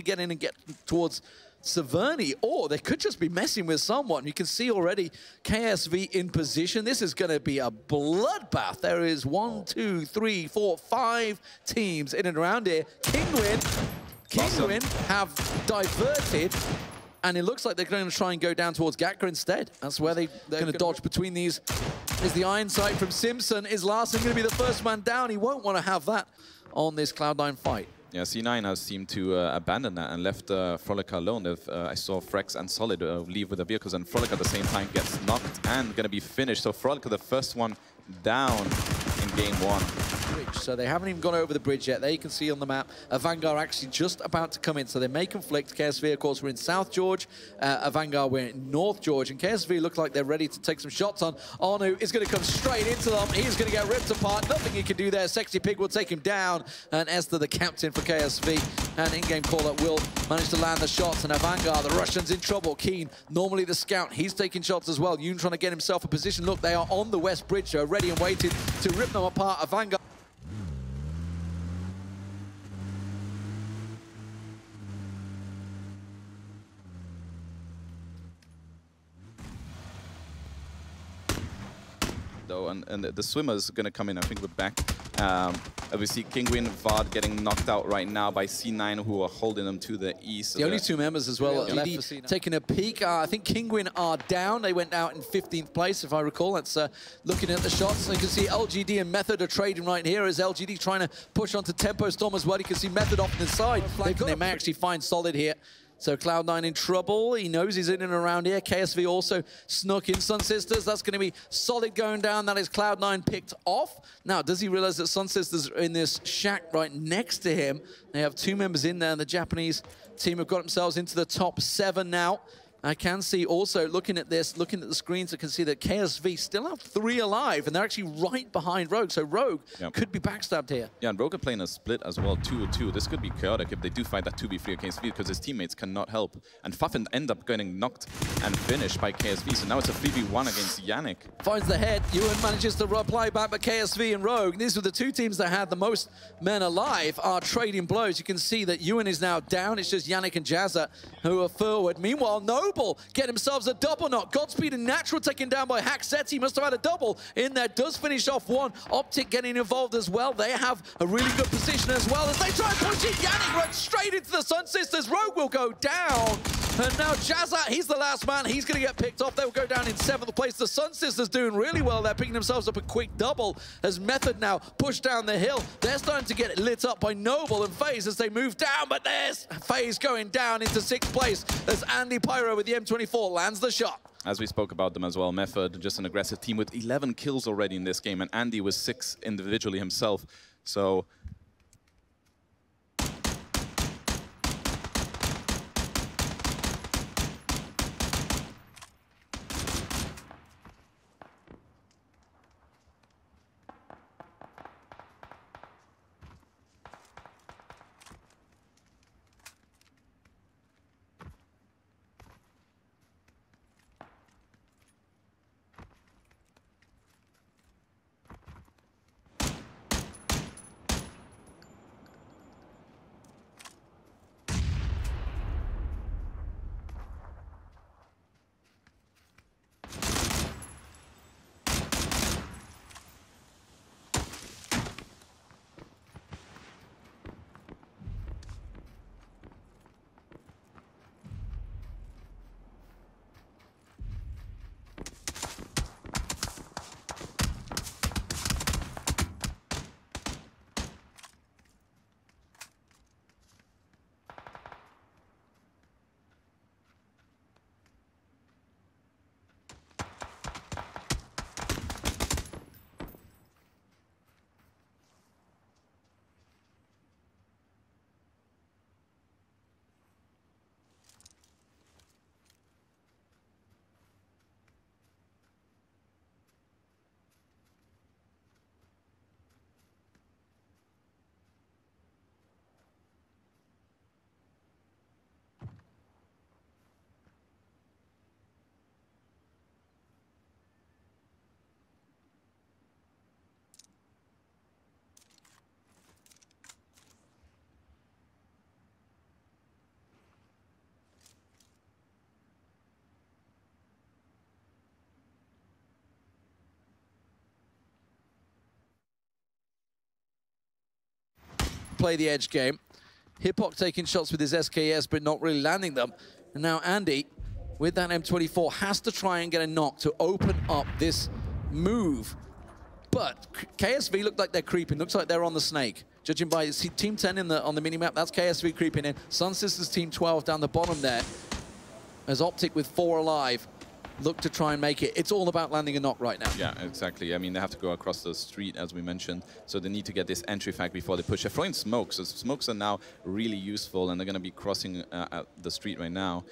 get in and get towards Severny, or they could just be messing with someone. You can see already KSV in position. This is going to be a bloodbath. There is 1, 2, 3, 4, 5 teams in and around here. Kinguin have diverted, and it looks like they're going to try and go down towards Gatka instead. That's where they're going to dodge between these. Is the iron sight from Simpson. Is Larson going to be the first man down? He won't want to have that on this Cloud9 fight. Yeah, C9 has seemed to abandon that and left Frolic alone. I saw Frex and Solid leave with the vehicles, and Frolic at the same time gets knocked and going to be finished. So Frolic, the first one down in game 1. So they haven't even gone over the bridge yet. There you can see on the map, Avangar actually just about to come in. So they may conflict. KSV, of course, we're in South George. Avangar, we're in North George. And KSV look like they're ready to take some shots on. Arnu is going to come straight into them. He's going to get ripped apart. Nothing he can do there. Sexy Pig will take him down. And Esther, the captain for KSV, and in-game call-up will manage to land the shots. And Avangar, the Russians in trouble. Keen, normally the scout, he's taking shots as well. Yoon trying to get himself a position. Look, they are on the West Bridge, so ready and waiting to rip them apart. Avangar. Though, and the swimmer's going to come in. I think we're back. We see Kinguin, Vard getting knocked out right now by C9, who are holding them to the east. The only 2 members as well. LGD taking a peek. I think Kinguin are down. They went out in 15th place, if I recall. That's looking at the shots. So you can see LGD and Method are trading right here as LGD trying to push onto Tempo Storm as well. You can see Method off to the side. They may actually find Solid here. So Cloud9 in trouble. He knows he's in and around here. KSV also snuck in. Sun Sisters, that's going to be Solid going down. That is Cloud9 picked off. Now, does he realize that Sun Sisters are in this shack right next to him? They have 2 members in there, and the Japanese team have got themselves into the top 7 now. I can see also, looking at this, looking at the screens, I can see that KSV still have 3 alive, and they're actually right behind Rogue. So Rogue could be backstabbed here. Yeah, and Rogue are playing a split as well, 2-2. This could be chaotic if they do fight that 2v3 against V, because his teammates cannot help. And Fuffin end up getting knocked and finished by KSV. So now it's a 3v1 against Yannick. Finds the head. Ewan manages to reply back, but KSV and Rogue, these were the 2 teams that had the most men alive, are trading blows. You can see that Ewan is now down. It's just Yannick and Jazza who are forward. Meanwhile, Noble get themselves a double knock. Godspeed and Natural taken down by Haxetti. Must have had a double in there. Does finish off 1. Optic getting involved as well. They have a really good position as well as they try and push it. Yannick runs straight into the Sun Sisters. Rogue will go down. And now Jazza, he's the last man. He's going to get picked off. They will go down in 7th place. The Sun Sisters doing really well. They're picking themselves up a quick double as Method now push down the hill. They're starting to get lit up by Noble and FaZe as they move down. But there's FaZe going down into 6th place as Andy Pyro with the M24 lands the shot. As we spoke about them as well, Method, just an aggressive team with 11 kills already in this game, and Andy was 6 individually himself. So play the edge game. Hiphop taking shots with his SKS, but not really landing them. And now Andy, with that M24, has to try and get a knock to open up this move. But KSV look like they're creeping. Looks like they're on the snake. Judging by Team 10 on the minimap, that's KSV creeping in. Sun Sisters Team 12 down the bottom there. As Optic with 4 alive look to try and make it. It's all about landing a knock right now. Yeah, exactly. I mean, they have to go across the street, as we mentioned, so they need to get this entry frag before they push. They're throwing smokes, so smokes are now really useful, and they're going to be crossing the street right now.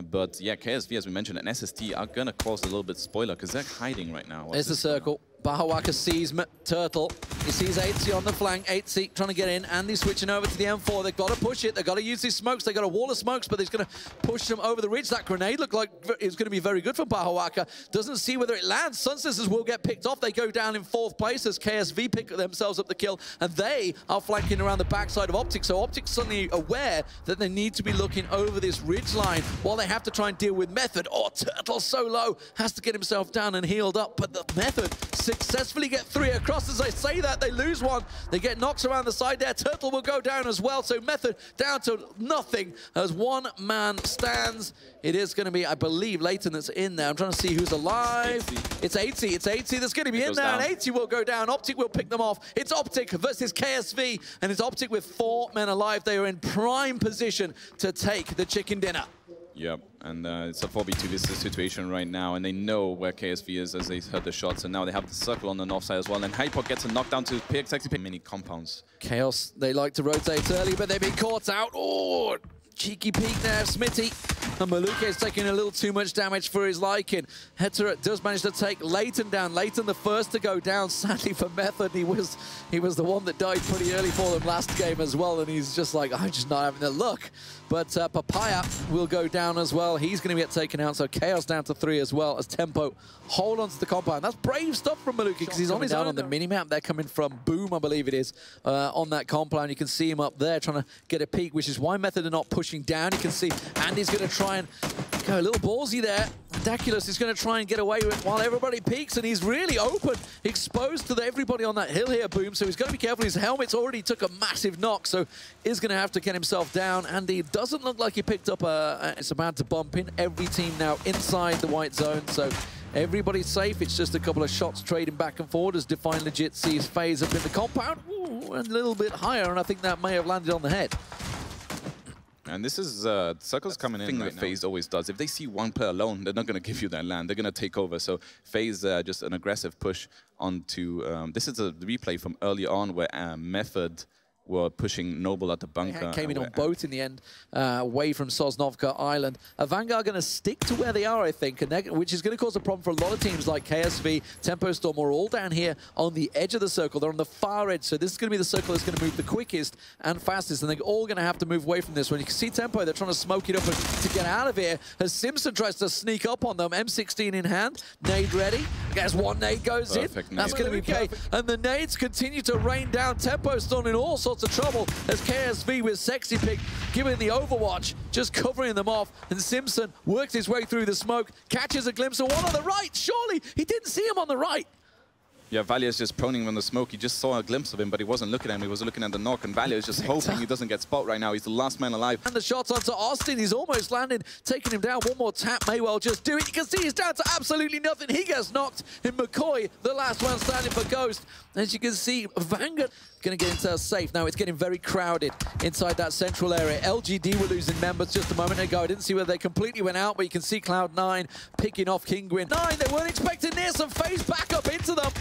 But yeah, KSV, as we mentioned, and SST are going to cause a little bit spoiler, because they're hiding right now. There's the circle. Bahawaka sees Turtle. He sees 8C on the flank. 8C trying to get in. Andy switching over to the M4. They've got to push it. They've got to use these smokes. They've got a wall of smokes, but he's going to push them over the ridge. That grenade looked like it was going to be very good for Bahawaka. Doesn't see whether it lands. Sun Sisters will get picked off. They go down in 4th place as KSV pick themselves up the kill, and they are flanking around the backside of Optic. So Optic's suddenly aware that they need to be looking over this ridge line while they have to try and deal with Method. Oh, Turtle so low. Has to get himself down and healed up, but the Method successfully get 3 across. As I say that, they lose 1. They get knocks around the side there. Turtle will go down as well. So Method down to nothing as 1 man stands. It is going to be, I believe, Leighton that's in there. I'm trying to see who's alive. It's 8C. It's 8C that's going to be in there, and 8C will go down. Optic will pick them off. It's Optic versus KSV, and it's Optic with 4 men alive. They are in prime position to take the chicken dinner. Yep, and it's a 4v2. This is the situation right now, and they know where KSV is as they heard the shots, and now they have the circle on the north side as well, and Hypok gets a knockdown to PX mini compounds. Chaos, they like to rotate early, but they've been caught out. Oh, cheeky peek there, Smitty. And Maluke is taking a little too much damage for his liking. Hetera does manage to take Leighton down. Leighton the first to go down, sadly for Method. He was the one that died pretty early for them last game as well, and he's just like, I'm just not having the luck. But Papaya will go down as well. He's going to get taken out, so Chaos down to 3 as well as Tempo hold on to the compound. That's brave stuff from Maluke because he's on his own on the minimap. They're coming from Boom, I believe it is, on that compound. You can see him up there trying to get a peek, which is why Method are not pushing down. You can see Andy's going to try and go a little ballsy there. Daculus is going to try and get away with it while everybody peeks, and he's really open, exposed to everybody on that hill here, Boom, so he's got to be careful. His helmet's already took a massive knock, so is going to have to get himself down. Andy doesn't look like he picked up it's about to bump in. Every team now inside the white zone, so everybody's safe. It's just a couple of shots trading back and forward as Define Legit sees FaZe up in the compound. Ooh, a little bit higher, and I think that may have landed on the head. And this is circles coming in right now. FaZe always does. If they see one player alone, they're not going to give you that land. They're going to take over. So FaZe just an aggressive push onto. This is a replay from early on where Method were pushing Noble at the bunker. Yeah, came in on boat in the end, away from Sosnovka Island. Vanguard going to stick to where they are, I think, and which is going to cause a problem for a lot of teams like KSV, Tempo Storm are all down here on the edge of the circle. They're on the far edge, so this is going to be the circle that's going to move the quickest and fastest, and they're all going to have to move away from this one. You can see Tempo, they're trying to smoke it up to get out of here, as Simpson tries to sneak up on them. M16 in hand, nade ready. Guess one nade goes Perfect in. nade. That's going to be paid. And the nades continue to rain down. Tempo Storm in all sorts of trouble as KSV with Sexy Pick giving the overwatch, just covering them off, and Simpson works his way through the smoke, catches a glimpse of one on the right. Surely he didn't see him on the right. Yeah, Valia's just proning on the smoke. He just saw a glimpse of him, but he wasn't looking at him. He was looking at the knock, and Valia is just hoping he doesn't get spot right now. He's the last man alive. And the shots onto Austin. He's almost landed, taking him down. One more tap may well just do it. You can see he's down to absolutely nothing. He gets knocked. And McCoy, the last one standing for Ghost. As you can see, Vanguard going to get into a safe. Now it's getting very crowded inside that central area. LGD were losing members just a moment ago. I didn't see where they completely went out, but you can see Cloud9 picking off Kingwin. 9, they weren't expecting this, and FaZe back up into them.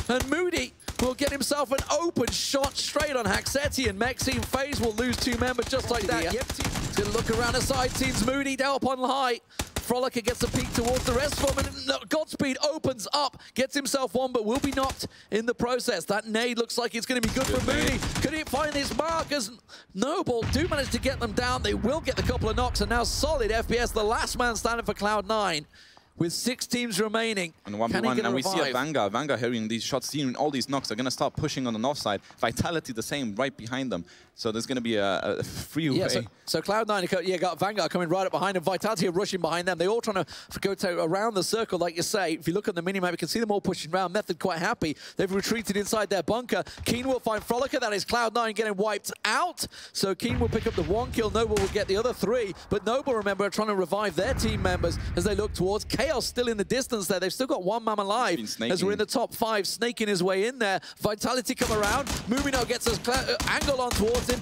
And Moody will get himself an open shot straight on Haxeti, and Maxine FaZe will lose 2 members just like that. Yep, he's going to look around the side, sees Moody down up on high. Frolicker gets a peek towards the rest of them, and Godspeed opens up, gets himself one, but will be knocked in the process. That nade looks like it's going to be good for Moody. Could he find his mark as Noble do manage to get them down? They will get the couple of knocks, and now solid FPS, the last man standing for Cloud9. with 6 teams remaining. And 1v1, and we see a Vanguard. Vanguard hearing these shots, seeing all these knocks. They're going to start pushing on the north side. Vitality the same, right behind them. So there's going to be a freeway. Yeah, so Cloud9, got Vanguard coming right up behind them. Vitality are rushing behind them. They're all trying to go around the circle, like you say. If you look at the minimap, you can see them all pushing around. Method quite happy. They've retreated inside their bunker. Keen will find Frolica. That is Cloud9 getting wiped out. So Keen will pick up the 1 kill. Noble will get the other 3. But Noble, remember, are trying to revive their team members as they look towards Chaos still in the distance there. They've still got 1 man alive as we're in the top 5, snaking his way in there. Vitality come around. Mumino gets an angle on towards him.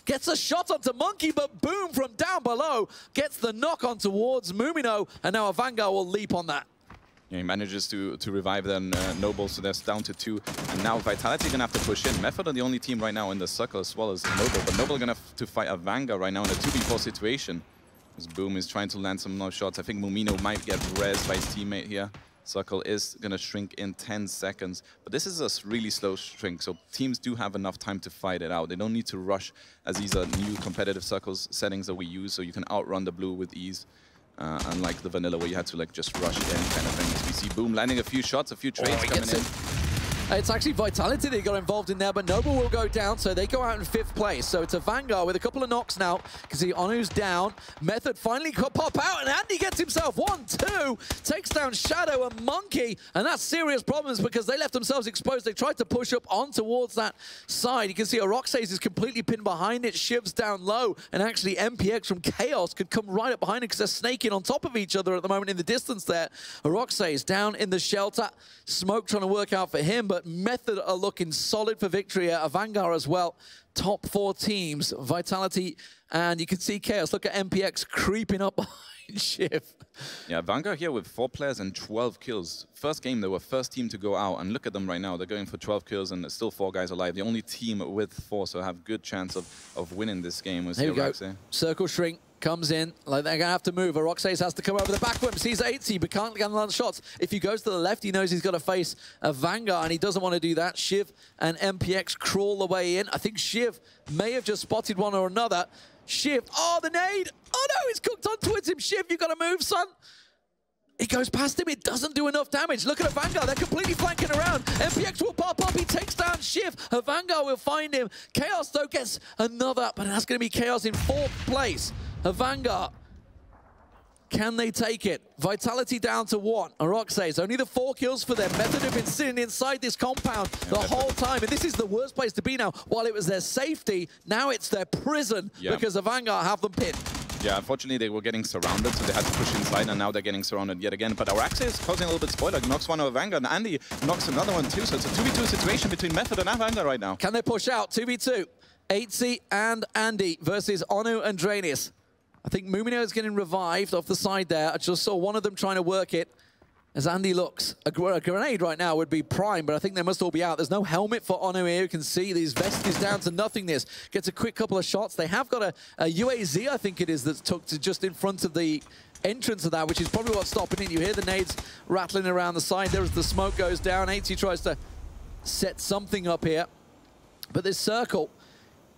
Gets a shot onto Monkey, but boom, from down below, gets the knock on towards Mumino, and now a Vanguard will leap on that. Yeah, he manages to revive then Noble, so that's down to 2. And now Vitality going to have to push in. Method are the only team right now in the circle as well as Noble, but Noble going to have to fight a Vanguard right now in a 2v4 situation. As Boom is trying to land some more shots. I think Mumino might get rezzed by his teammate here. Circle is going to shrink in 10 seconds. But this is a really slow shrink, so teams do have enough time to fight it out. They don't need to rush, as these are new competitive circles settings that we use, so you can outrun the blue with ease. Unlike the vanilla, where you had to like just rush in kind of thing. We see Boom landing a few shots, a few trades coming in. It's actually Vitality that got involved in there, but Noble will go down, so they go out in 5th place. So it's a Vanguard with a couple of knocks now. You can see Onu's down. Method finally could pop out, and Andy gets himself 1, 2, takes down Shadow and Monkey, and that's serious problems because they left themselves exposed. They tried to push up on towards that side. You can see Oroxes is completely pinned behind it. Shiv's down low, and actually MPX from Chaos could come right up behind it because they're snaking on top of each other at the moment in the distance there. Oroxes down in the shelter. Smoke trying to work out for him, but Method are looking solid for victory. A Vanguard as well. Top 4 teams, Vitality, and you can see Chaos. Look at MPX creeping up behind Shiv. Yeah, Vanguard here with 4 players and 12 kills. First game, they were first team to go out, and look at them right now. They're going for 12 kills, and there's still 4 guys alive. The only team with 4, so have good chance of winning this game. Here we go. Circle shrink. Comes in, like they're gonna have to move. Oroxes has to come over the back whip, sees 80, but can't get on shots. If he goes to the left, he knows he's got to face a Vanguard, and he doesn't want to do that. Shiv and MPX crawl the way in. I think Shiv may have just spotted one or another. Shiv, oh, the nade! Oh no, he's cooked on towards him. Shiv, you got to move, son. He goes past him, it doesn't do enough damage. Look at a Vanguard, they're completely flanking around. MPX will pop up, he takes down Shiv. A Vanguard will find him. Chaos, though, gets another, but that's going to be Chaos in 4th place. A Vanguard. Can they take it? Vitality down to 1. Oroxes, only the 4 kills for them. Method have been sitting inside this compound the whole time, and this is the worst place to be now. While it was their safety, now it's their prison because the Vanguard have them pinned. Yeah, unfortunately, they were getting surrounded, so they had to push inside, and now they're getting surrounded yet again. But Oroxes is causing a little bit spoiler. Knocks one over Vanguard, and Andy knocks another one too. So it's a 2v2 situation between Method and Vanguard right now. Can they push out? 2v2. 8C and Andy versus Onu and Dranis. I think Mumino is getting revived off the side there. I just saw one of them trying to work it. As Andy looks, a grenade right now would be prime, but I think they must all be out. There's no helmet for Onu here. You can see these vest is down to nothingness. Gets a quick couple of shots. They have got a UAZ, I think it is, that's tucked to just in front of the entrance of that, which is probably what's stopping it. You hear the nades rattling around the side there as the smoke goes down. 80 tries to set something up here. But this circle,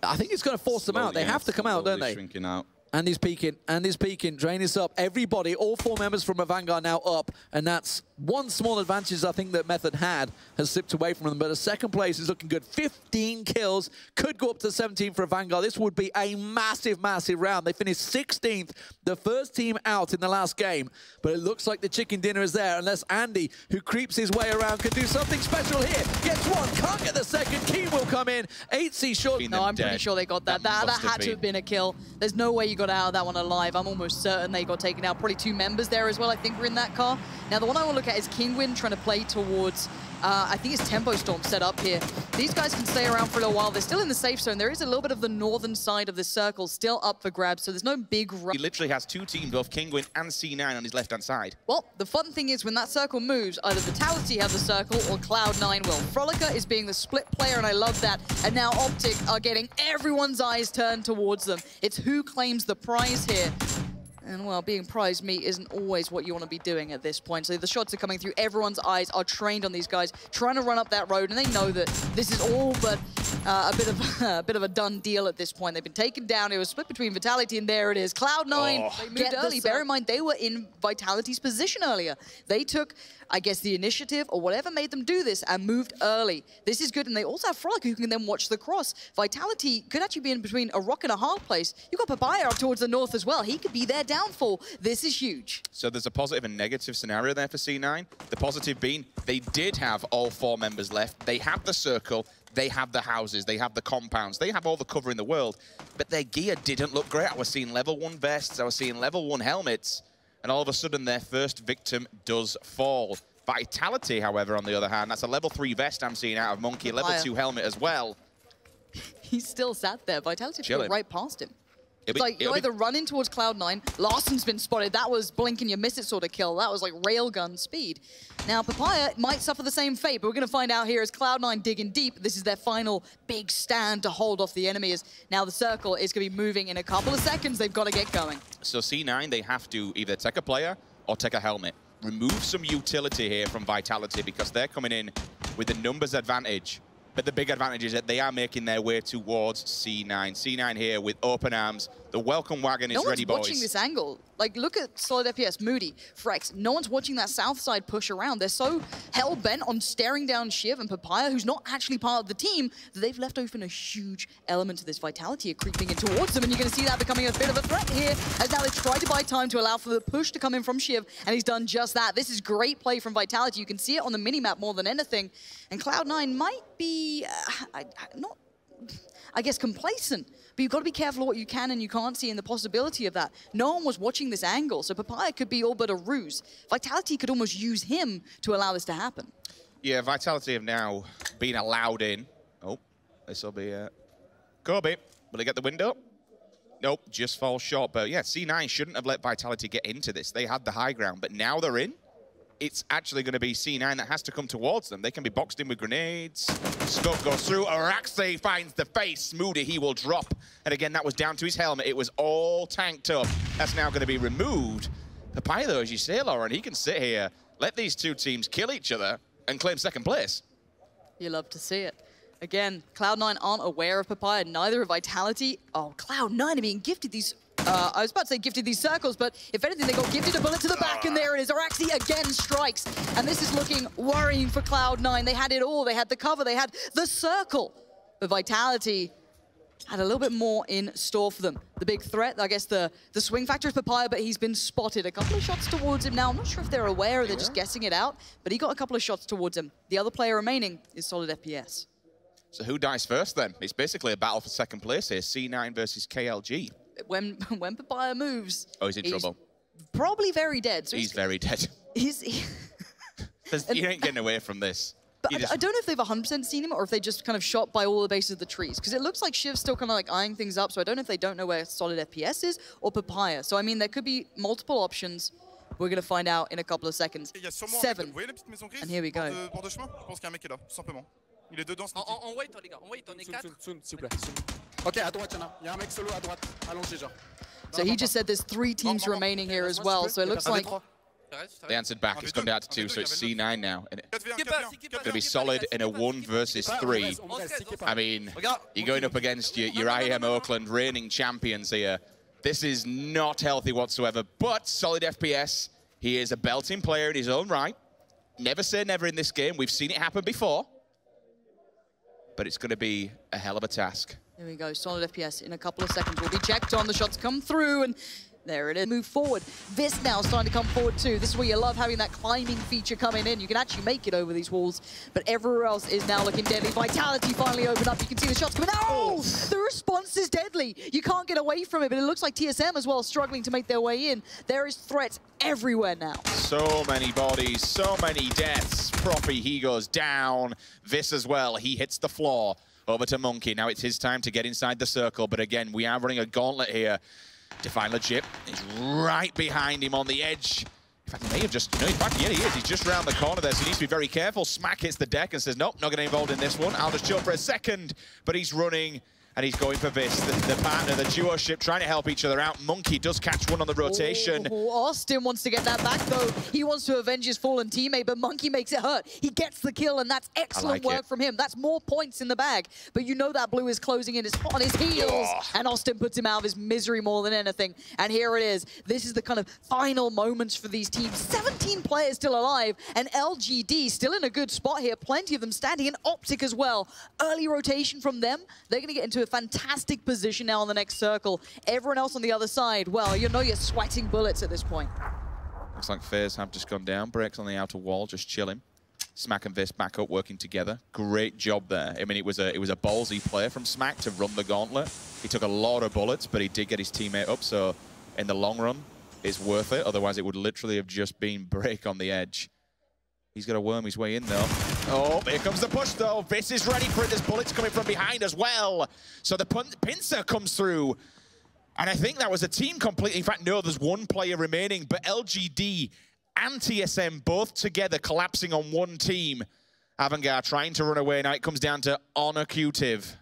I think it's going to force them out. They have to come out, don't they? Shrinking out. Andy's peeking, Drain is up. Everybody, all 4 members from a Vanguard now up, and that's one small advantage I think that Method had has slipped away from them, but a 2nd place is looking good. 15 kills, could go up to 17 for a Vanguard. This would be a massive, massive round. They finished 16th, the first team out in the last game, but it looks like the chicken dinner is there, unless Andy, who creeps his way around, can do something special here. Gets 1, can't get the 2nd. Keen will come in. 8C short. No, I'm pretty sure they got that. That had to have been a kill. There's no way you got out of that one alive. I'm almost certain they got taken out. Probably 2 members there as well, I think, were in that car. Now, the one I want to look at is Kingwin trying to play towards, I think it's Tempo Storm set up here. These guys can stay around for a little while. They're still in the safe zone. There is a little bit of the northern side of the circle still up for grabs, so there's no big rush. He literally has 2 teams, both Kingwin and C9 on his left-hand side. Well, the fun thing is when that circle moves, either Vitality have the circle or Cloud9 will. Frolica is being the split player, and I love that. And now Optic are getting everyone's eyes turned towards them. It's who claims the prize here. And, well, being prize meat isn't always what you want to be doing at this point. So the shots are coming through. Everyone's eyes are trained on these guys, trying to run up that road, and they know that this is all but a bit of a done deal at this point. They've been taken down. It was split between Vitality, and there it is. Cloud9 they moved early. Bear in mind, they were in Vitality's position earlier. They took, I guess, the initiative or whatever made them do this and moved early. This is good, and they also have Frolic who can then watch the cross. Vitality could actually be in between a rock and a hard place. You've got Papaya up towards the north as well. He could be their downfall. This is huge. So there's a positive and negative scenario there for C9. The positive being they did have all 4 members left. They have the circle, they have the houses, they have the compounds, they have all the cover in the world, but their gear didn't look great. I was seeing level 1 vests, I was seeing level 1 helmets, and all of a sudden their first victim does fall. Vitality, however, on the other hand, that's a level 3 vest I'm seeing out of Monkey, a level 2 helmet as well. He still sat there. Vitality flew right past him. It's like you're it'll either running towards Cloud9, Larsen's been spotted, that was blink and you miss it sort of kill, that was like railgun speed. Now Papaya might suffer the same fate, but we're going to find out here as Cloud9 digging deep. This is their final big stand to hold off the enemy, as now the circle is going to be moving in a couple of seconds. They've got to get going. So C9, they have to either take a player or take a helmet. Remove some utility here from Vitality because they're coming in with the numbers advantage. But the big advantage is that they are making their way towards C9. C9 here with open arms. The welcome wagon is ready, boys. No one's watching this angle. Like, look at Solid FPS, Moody, Frex. No one's watching that south side push around. They're so hell-bent on staring down Shiv and Papaya, who's not actually part of the team, that they've left open a huge element to this. Vitality are creeping in towards them, and you're going to see that becoming a bit of a threat here, as now they try to buy time to allow for the push to come in from Shiv, and he's done just that. This is great play from Vitality. You can see it on the minimap more than anything, and Cloud9 might be, not, I guess, complacent, but you've got to be careful what you can and you can't see in the possibility of that. No one was watching this angle, so Papaya could be all but a ruse. Vitality could almost use him to allow this to happen. Yeah, Vitality have now been allowed in. Oh, this will be Kobe. Will he get the window? Nope, just falls short. But yeah, C9 shouldn't have let Vitality get into this. They had the high ground, but now they're in. It's actually going to be C9 that has to come towards them. They can be boxed in with grenades. Scope goes through. Araxe finds the face. Moody, he will drop. And again, that was down to his helmet. It was all tanked up. That's now going to be removed. Papaya, though, as you say, Lauren, he can sit here, let these two teams kill each other, and claim second place. You love to see it. Again, Cloud9 aren't aware of Papaya, neither are Vitality. Oh, Cloud9 are being gifted these... I was about to say gifted these circles, but if anything, they got gifted a bullet to the back, and there it is. Araxe again strikes, and this is looking worrying for Cloud9. They had it all. They had the cover. They had the circle. But Vitality had a little bit more in store for them. The big threat, I guess the swing factor is Papaya, but he's been spotted. A couple of shots towards him now. I'm not sure if they're aware or they're just guessing it out, but he got a couple of shots towards him. The other player remaining is Solid FPS. So who dies first, then? It's basically a battle for second place here. C9 versus KLG. When Papaya moves... Oh, he's in trouble. Probably very dead. So he's very dead. You ain't getting away from this. But I don't know if they've 100% seen him or if they just kind of shot by all the bases of the trees. Because it looks like Shiv's still kind of like eyeing things up, so I don't know if they don't know where Solid FPS is or Papaya. So, I mean, there could be multiple options. We're going to find out in a couple of seconds. 7. And here we go. Il est dedans, en white, les gars. En white, on est 4. S'il vous plaît. Ok, à droite, il y a un mec solo à droite. Allongé, genre. So he just said there's 3 teams remaining here as well, so it looks like... They answered back. It's gone down to 2, so it's C9 now. It's going to be Solid in a 1 versus 3. I mean, you're going up against your IEM Oakland reigning champions here. This is not healthy whatsoever, but Solid FPS, he is a belting player in his own right. Never say never in this game. We've seen it happen before. But it's going to be a hell of a task. Here we go, Solid FPS in a couple of seconds will be checked on. The shots come through, and there it is. Move forward. This now starting to come forward too. This is where you love having that climbing feature coming in. You can actually make it over these walls, but everywhere else is now looking deadly. Vitality finally opened up. You can see the shots coming out. Oh, the response is deadly. You can't get away from it, but it looks like TSM as well struggling to make their way in. There is threats everywhere now. So many bodies, so many deaths. Profi, he goes down. This as well, he hits the floor. Over to Monkey. Now it's his time to get inside the circle, but again, we are running a gauntlet here. Define Legit is right behind him on the edge. In fact, he may have just... No, in fact, yeah, he is. He's just round the corner there, so he needs to be very careful. Smack hits the deck and says, nope, not getting involved in this one. I'll just chill for a second. But he's running And he's going for Vis, the partner, the duo ship, trying to help each other out. Monkey does catch one on the rotation. Oh, Austin wants to get that back, though. He wants to avenge his fallen teammate, but Monkey makes it hurt. He gets the kill, and that's excellent work from him. That's more points in the bag. But you know that blue is closing in. It's hot on his heels. And Austin puts him out of his misery more than anything. And here it is. This is the kind of final moments for these teams. 17 players still alive, and LGD still in a good spot here. Plenty of them standing in. Optic as well. Early rotation from them. They're going to get into a fantastic position now on the next circle. Everyone else on the other side, well, you know you're sweating bullets at this point. Looks like FaZe have just gone down. Breaks on the outer wall, just chilling. Smack and Vis back up, working together. Great job there. I mean, it was a ballsy play from Smack to run the gauntlet. He took a lot of bullets, but he did get his teammate up, so in the long run, it's worth it. Otherwise, it would literally have just been Break on the edge. He's got to worm his way in, though. Oh, here comes the push, though. Vis is ready for it. There's bullets coming from behind as well. So the pincer comes through. And I think that was a team complete. In fact, no, there's one player remaining. But LGD and TSM both together collapsing on one team. Avangard trying to run away. Now it comes down to Honorcutive.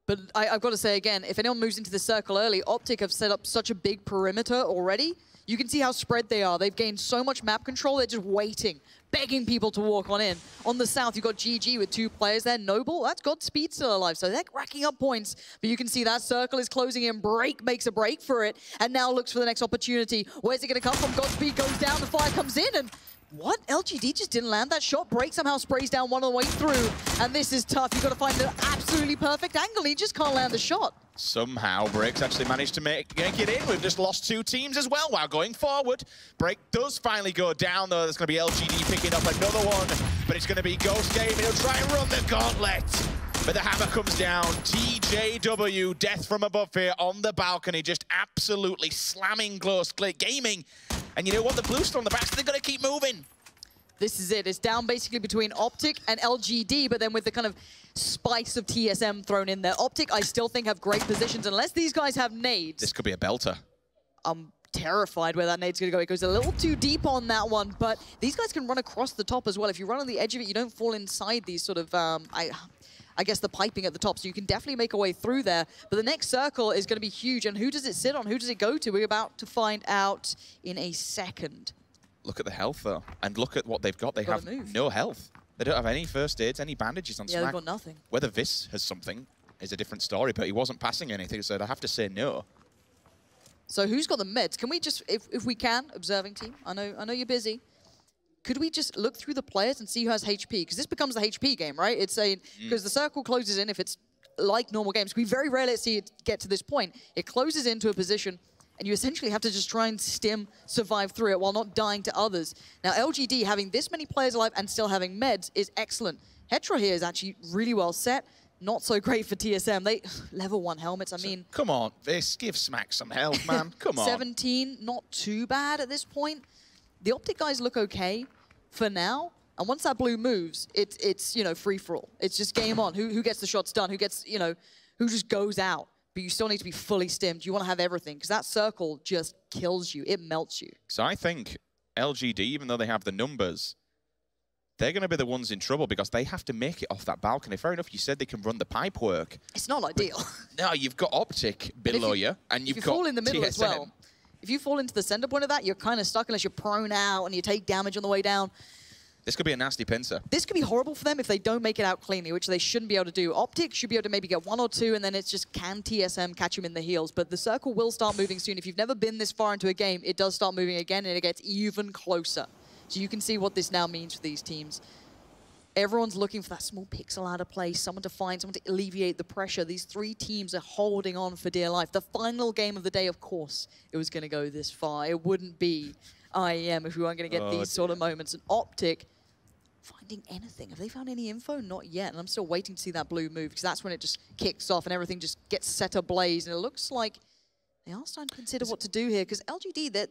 But I've got to say again, if anyone moves into the circle early, Optic have set up such a big perimeter already. You can see how spread they are. They've gained so much map control, they're just waiting, begging people to walk on in. On the south, you've got GG with 2 players there. Noble, that's Godspeed still alive, so they're racking up points. But you can see that circle is closing in. Break makes a break for it, and now looks for the next opportunity. Where's it going to come from? Godspeed goes down, the fire comes in, and what? LGD just didn't land that shot. Break somehow sprays down one on the way through, and this is tough. You've got to find an absolutely perfect angle. He just can't land the shot. Somehow, Break's actually managed to make it in. We've just lost 2 teams as well while going forward. Break does finally go down, though. There's going to be LGD picking up another one, but it's going to be Ghost Game. He'll try and run the gauntlet, but the hammer comes down. TJW, death from above here on the balcony, just absolutely slamming close gaming. And you know what? The blue still on the back, so they're going to keep moving. This is it. It's down basically between Optic and LGD, but then with the kind of spice of TSM thrown in there. Optic, I still think, have great positions. Unless these guys have nades. This could be a belter. I'm terrified where that nade's going to go. It goes a little too deep on that one, but these guys can run across the top as well. If you run on the edge of it, you don't fall inside these sort of, I guess, the piping at the top, so you can definitely make a way through there. But the next circle is going to be huge, and who does it sit on? Who does it go to? We're about to find out in a second. Look at the health, though, and look at what they've got. They have no health. They don't have any first aids, any bandages on Smack. Yeah, they've got nothing. Whether Vis has something is a different story, but he wasn't passing anything, so I'd have to say no. So who's got the meds? Can we just, if we can, observing team, I know you're busy, could we just look through the players and see who has HP? Because this becomes the HP game, right? It's saying, because the circle closes in, if it's like normal games, we very rarely see it get to this point. It closes into a position, and you essentially have to just try and survive through it while not dying to others. Now, LGD having this many players alive and still having meds is excellent. Hetra here is actually really well set. Not so great for TSM. They level 1 helmets, I mean... Come on, Vis, give Smack some health, man. Come on. 17, not too bad at this point. The Optic guys look okay for now. And once that blue moves, it's you know, free-for-all. It's just game on. Who gets the shots done? Who gets, you know, who just goes out? But you still need to be fully stimmed. You want to have everything, because that circle just kills you. It melts you. So I think LGD, even though they have the numbers, they're going to be the ones in trouble because they have to make it off that balcony. Fair enough, you said they can run the pipe work. It's not ideal. No, you've got Optic below you, and you've got fall in the middle TSM. as well. If you fall into the center point of that, you're kind of stuck unless you're prone out and you take damage on the way down. This could be a nasty pincer. This could be horrible for them if they don't make it out cleanly, which they shouldn't be able to do. Optic should be able to maybe get 1 or 2, and then it's just, can TSM catch him in the heels? But the circle will start moving soon. If you've never been this far into a game, it does start moving again, and it gets even closer. So you can see what this now means for these teams. Everyone's looking for that small pixel out of place, someone to find, someone to alleviate the pressure. These 3 teams are holding on for dear life. The final game of the day, of course, it was going to go this far. It wouldn't be IEM if we weren't going to get these sort of moments. And Optic, finding anything. Have they found any info? Not yet. And I'm still waiting to see that blue move, because that's when it just kicks off and everything just gets set ablaze. And it looks like they are starting to consider what to do here, because LGD, they're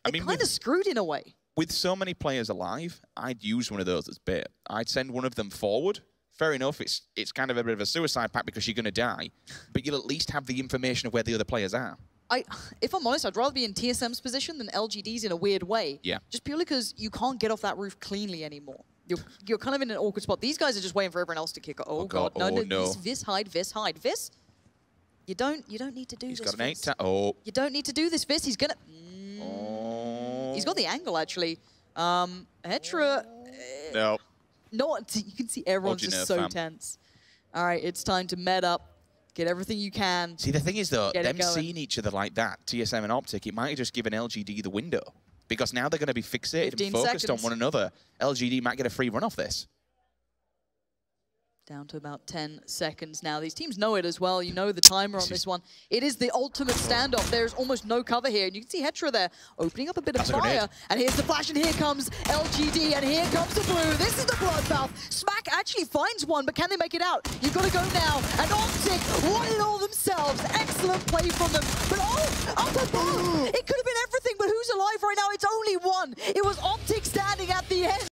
kind of screwed in a way. With so many players alive, I'd use one of those as bait. I'd send one of them forward. Fair enough, it's kind of a bit of a suicide pact because you're going to die, but you'll at least have the information of where the other players are. If I'm honest, I'd rather be in TSM's position than LGD's in a weird way. Yeah. Just purely because you can't get off that roof cleanly anymore. You're kind of in an awkward spot. These guys are just waiting for everyone else to kick it. Oh, God. No. Vis, hide. Vis. You don't need to do this. He's got an 8. You don't need to do this, Fizz. He's gonna. Oh. He's got the angle actually. Hetra. No. You can see everyone's just so tense. All right, it's time to med up. Get everything you can. See, the thing is, though, them seeing each other like that, TSM and Optic, it might have just given LGD the window. Because now they're going to be fixated and focused on one another. LGD might get a free run off this. Down to about 10 seconds now. These teams know it as well. You know the timer on this one. It is the ultimate standoff. There's almost no cover here. And you can see Hetra there opening up a bit of fire. And here's the flash, and here comes LGD, and here comes the blue. This is the bloodbath. Smack actually finds one, but can they make it out? You've got to go now. And Optic won it all themselves. Excellent play from them. But up above, it could have been everything, but who's alive right now? It's only one. It was Optic standing at the end.